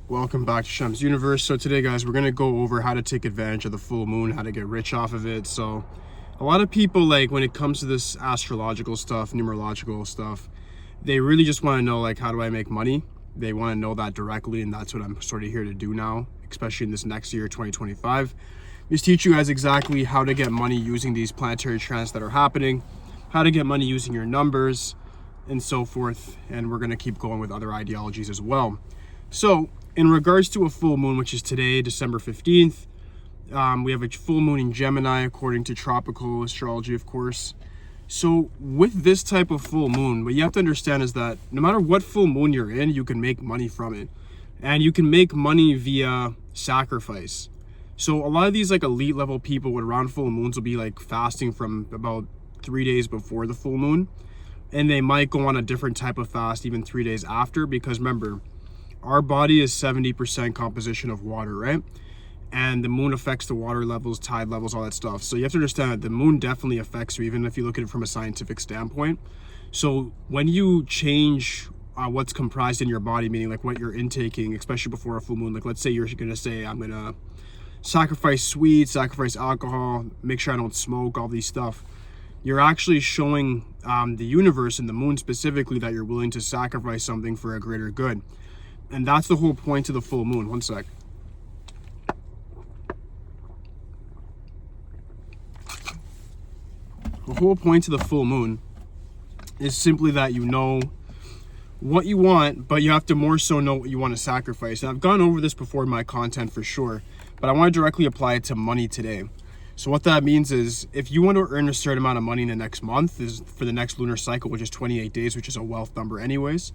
Welcome back to Shem's Universe. So today, guys, we're going to go over how to take advantage of the full moon, how to get rich off of it. So a lot of people, like, when it comes to this astrological stuff, numerological stuff, they really just want to know, like, how do I make money? They want to know that directly, and that's what I'm sort of here to do now, especially in this next year, 2025. Just teach you guys exactly how to get money using these planetary transits that are happening, how to get money using your numbers, and so forth. And we're going to keep going with other ideologies as well. So in regards to a full moon, which is today, December 15th, we have a full moon in Gemini, according to tropical astrology, of course. So with this type of full moon, what you have to understand is that no matter what full moon you're in, you can make money from it. And you can make money via sacrifice. So a lot of these like elite level people with around full moons will be like fasting from about 3 days before the full moon. And they might go on a different type of fast even 3 days after, because remember, our body is 70% composition of water, right? And the moon affects the water levels, tide levels, all that stuff. So you have to understand that the moon definitely affects you, even if you look at it from a scientific standpoint. So when you change what's comprised in your body, meaning like what you're intaking, especially before a full moon, like let's say you're going to say, I'm going to sacrifice sweets, sacrifice alcohol, make sure I don't smoke, all these stuff. You're actually showing the universe and the moon specifically that you're willing to sacrifice something for a greater good. And that's the whole point of the full moon. One sec. The whole point of the full moon is simply that you know what you want, but you have to more so know what you want to sacrifice. And I've gone over this before in my content for sure, but I want to directly apply it to money today. So what that means is if you want to earn a certain amount of money in the next month, is for the next lunar cycle, which is 28 days, which is a wealth number anyways,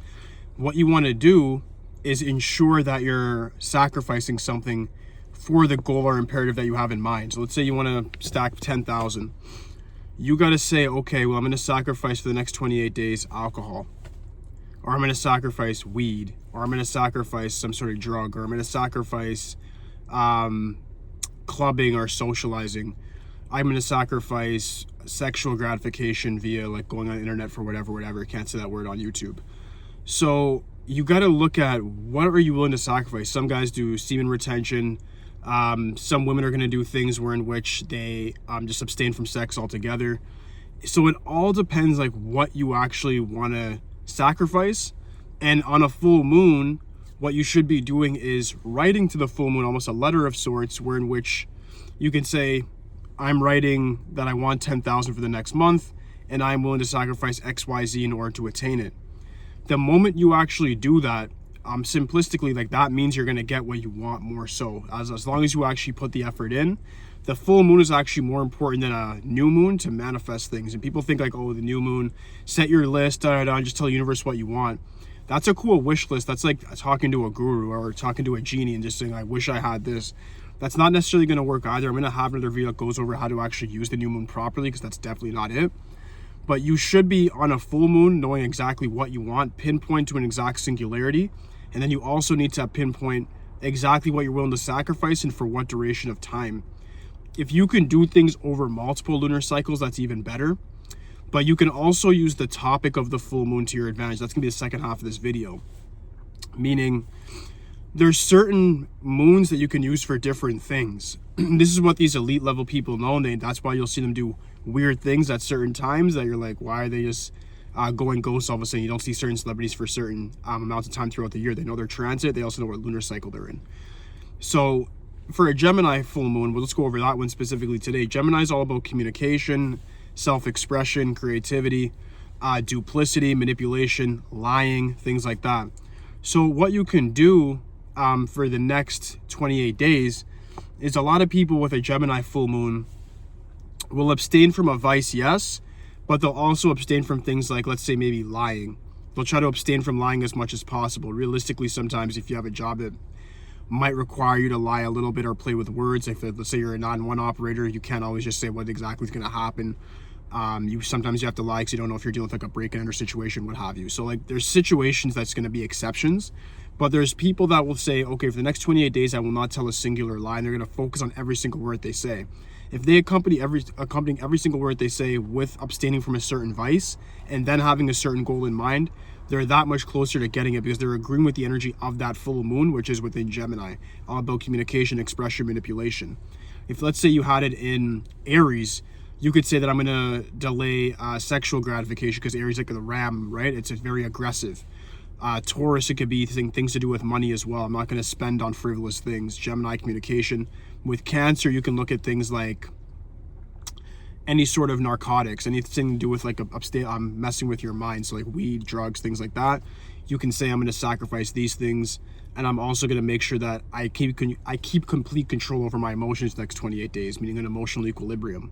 what you want to do is ensure that you're sacrificing something for the goal or imperative that you have in mind. So let's say you want to stack 10,000. You got to say, okay, well, I'm going to sacrifice for the next 28 days alcohol, or I'm going to sacrifice weed, or I'm going to sacrifice some sort of drug, or I'm going to sacrifice clubbing or socializing. I'm going to sacrifice sexual gratification via like going on the internet for whatever. Can't say that word on YouTube. So you got to look at what are you willing to sacrifice. Some guys do semen retention. Some women are going to do things where in which they just abstain from sex altogether. So it all depends like what you actually want to sacrifice. And on a full moon, what you should be doing is writing to the full moon almost a letter of sorts, where in which you can say, I'm writing that I want 10,000 for the next month, and I'm willing to sacrifice XYZ in order to attain it. The moment you actually do that, simplistically, like that means you're going to get what you want more so. As long as you actually put the effort in. The full moon is actually more important than a new moon to manifest things. And people think like, oh, the new moon, set your list, and just tell the universe what you want. That's a cool wish list. That's like talking to a guru or talking to a genie and just saying, I wish I had this. That's not necessarily going to work either. I'm going to have another video that goes over how to actually use the new moon properly, because that's definitely not it. But you should be on a full moon knowing exactly what you want, pinpoint to an exact singularity. And then you also need to pinpoint exactly what you're willing to sacrifice and for what duration of time. If you can do things over multiple lunar cycles, that's even better. But you can also use the topic of the full moon to your advantage. That's gonna be the second half of this video. Meaning, there's certain moons that you can use for different things. This is what these elite level people know, and that's why you'll see them do weird things at certain times that you're like, why are they just going ghost all of a sudden? You don't see certain celebrities for certain amounts of time throughout the year. They know their transit. They also know what lunar cycle they're in. So for a Gemini full moon, let's go over that one specifically today. Gemini is all about communication, self-expression, creativity, duplicity, manipulation, lying, things like that. So what you can do for the next 28 days is a lot of people with a Gemini full moon will abstain from a vice, yes, but they'll also abstain from things like, let's say, maybe lying. They'll try to abstain from lying as much as possible. Realistically, sometimes if you have a job that might require you to lie a little bit or play with words, if let's say you're a 911 operator, you can't always just say what exactly is going to happen. Sometimes you have to lie because you don't know if you're dealing with like a break-and-enter situation, what have you. So like there's situations that's going to be exceptions, but there's people that will say, okay, for the next 28 days, I will not tell a singular lie, and they're going to focus on every single word they say. If they accompanying every single word they say with abstaining from a certain vice and then having a certain goal in mind, they're that much closer to getting it because they're agreeing with the energy of that full moon, which is within Gemini, all about communication, expression, manipulation. If let's say you had it in Aries, you could say that I'm going to delay sexual gratification because Aries is like the ram, right? It's very aggressive. Taurus, it could be things to do with money as well. I'm not going to spend on frivolous things. Gemini, communication. With Cancer, you can look at things like any sort of narcotics, anything to do with like messing with your mind. So like weed, drugs, things like that. You can say I'm going to sacrifice these things, and I'm also going to make sure that I keep complete control over my emotions the next 28 days, meaning an emotional equilibrium.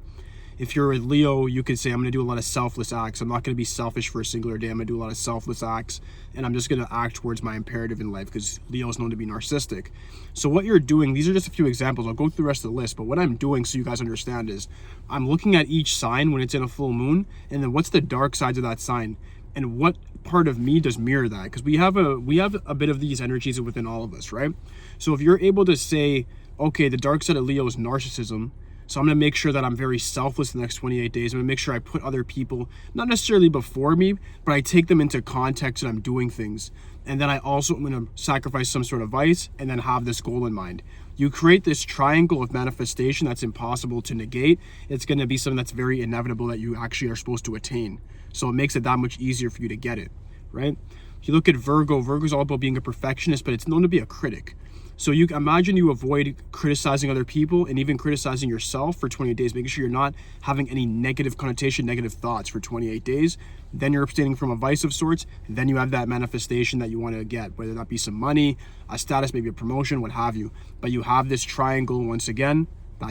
If you're a Leo, you could say, I'm going to do a lot of selfless acts. I'm not going to be selfish for a singular day. I'm going to do a lot of selfless acts, and I'm just going to act towards my imperative in life because Leo is known to be narcissistic. So what you're doing, these are just a few examples. I'll go through the rest of the list, but what I'm doing so you guys understand is I'm looking at each sign when it's in a full moon, and then what's the dark sides of that sign, and what part of me does mirror that, because we have a bit of these energies within all of us, right? So if you're able to say, okay, the dark side of Leo is narcissism, so I'm going to make sure that I'm very selfless the next 28 days. I'm going to make sure I put other people, not necessarily before me, but I take them into context and I'm doing things. And then I also am going to sacrifice some sort of vice and then have this goal in mind. You create this triangle of manifestation that's impossible to negate. It's going to be something that's very inevitable that you actually are supposed to attain. So it makes it that much easier for you to get it, right? If you look at Virgo, Virgo's all about being a perfectionist, but it's known to be a critic. So you imagine you avoid criticizing other people and even criticizing yourself for 28 days, making sure you're not having any negative connotation, negative thoughts for 28 days. Then you're abstaining from a vice of sorts. And then you have that manifestation that you want to get, whether that be some money, a status, maybe a promotion, what have you. But you have this triangle once again,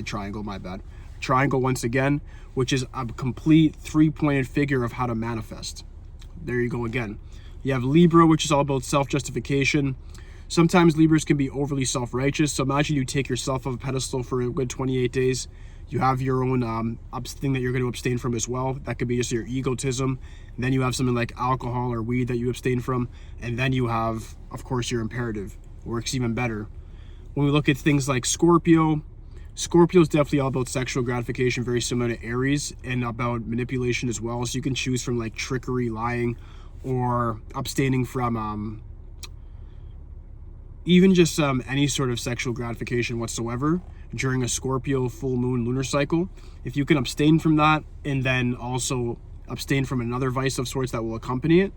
triangle once again, which is a complete three-pointed figure of how to manifest. There you go again. You have Libra, which is all about self-justification. Sometimes Libras can be overly self-righteous. So imagine you take yourself off a pedestal for a good 28 days. You have your own thing that you're going to abstain from as well. That could be just your egotism. And then you have something like alcohol or weed that you abstain from. And then you have, of course, your imperative. Works even better. When we look at things like Scorpio, Scorpio is definitely all about sexual gratification, very similar to Aries, and about manipulation as well. So you can choose from like trickery, lying, or abstaining from even just any sort of sexual gratification whatsoever during a Scorpio full moon lunar cycle. If you can abstain from that and then also abstain from another vice of sorts that will accompany it,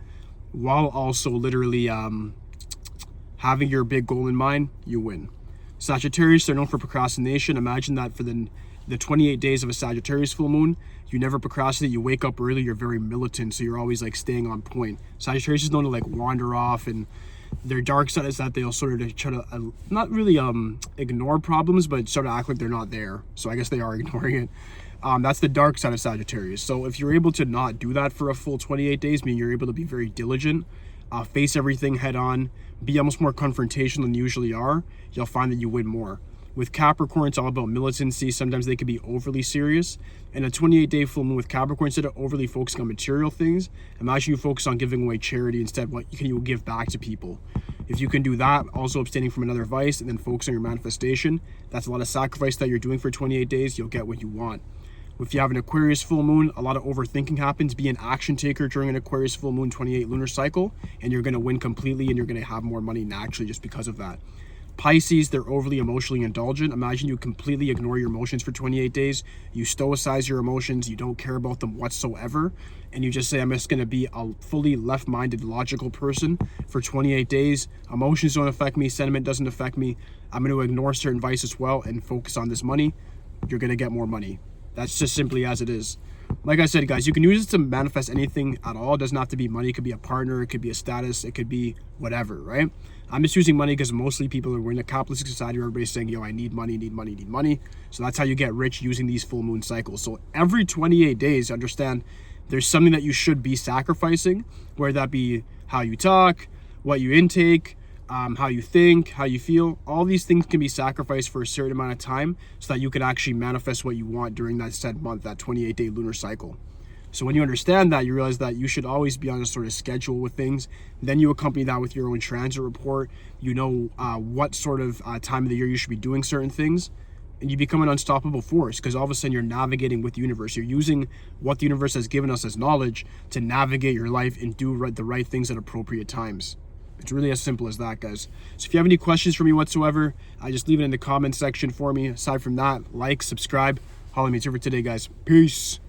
while also literally having your big goal in mind, you win. Sagittarius, they're known for procrastination. Imagine that for the 28 days of a Sagittarius full moon, you never procrastinate, you wake up early, you're very militant, so you're always like staying on point. Sagittarius is known to like wander off, and their dark side is that they'll sort of try to not really ignore problems, but sort of act like they're not there. So I guess they are ignoring it. That's the dark side of Sagittarius. So if you're able to not do that for a full 28 days, meaning you're able to be very diligent, face everything head on, be almost more confrontational than you usually are, you'll find that you win more. With Capricorn, it's all about militancy. Sometimes they can be overly serious. And a 28-day full moon with Capricorn, instead of overly focusing on material things, imagine you focus on giving away charity instead. What can you give back to people? If you can do that, also abstaining from another vice, and then focus on your manifestation, that's a lot of sacrifice that you're doing for 28 days. You'll get what you want. If you have an Aquarius full moon, a lot of overthinking happens. Be an action taker during an Aquarius full moon 28 lunar cycle, and you're going to win completely, and you're going to have more money naturally just because of that. Pisces, they're overly emotionally indulgent. Imagine you completely ignore your emotions for 28 days. You stoicize your emotions. You don't care about them whatsoever. And you just say, I'm just going to be a fully left-minded, logical person for 28 days. Emotions don't affect me. Sentiment doesn't affect me. I'm going to ignore certain vices as well and focus on this money. You're going to get more money. That's just simply as it is. Like I said, guys, you can use it to manifest anything at all. It doesn't have to be money. It could be a partner. It could be a status. It could be whatever, right? I'm just using money because mostly people are in a capitalistic society where everybody's saying, yo, I need money, need money, need money. So that's how you get rich, using these full moon cycles. So every 28 days, understand there's something that you should be sacrificing, whether that be how you talk, what you intake, how you think, how you feel. All these things can be sacrificed for a certain amount of time so that you can actually manifest what you want during that said month, that 28-day lunar cycle. So when you understand that, you realize that you should always be on a sort of schedule with things. Then you accompany that with your own transit report. You know what sort of time of the year you should be doing certain things. and you become an unstoppable force, because all of a sudden you're navigating with the universe. You're using what the universe has given us as knowledge to navigate your life and do the right things at appropriate times. It's really as simple as that, guys. So if you have any questions for me whatsoever, just leave it in the comment section for me. Aside from that, like, subscribe. Holla me. It's over today, guys. Peace.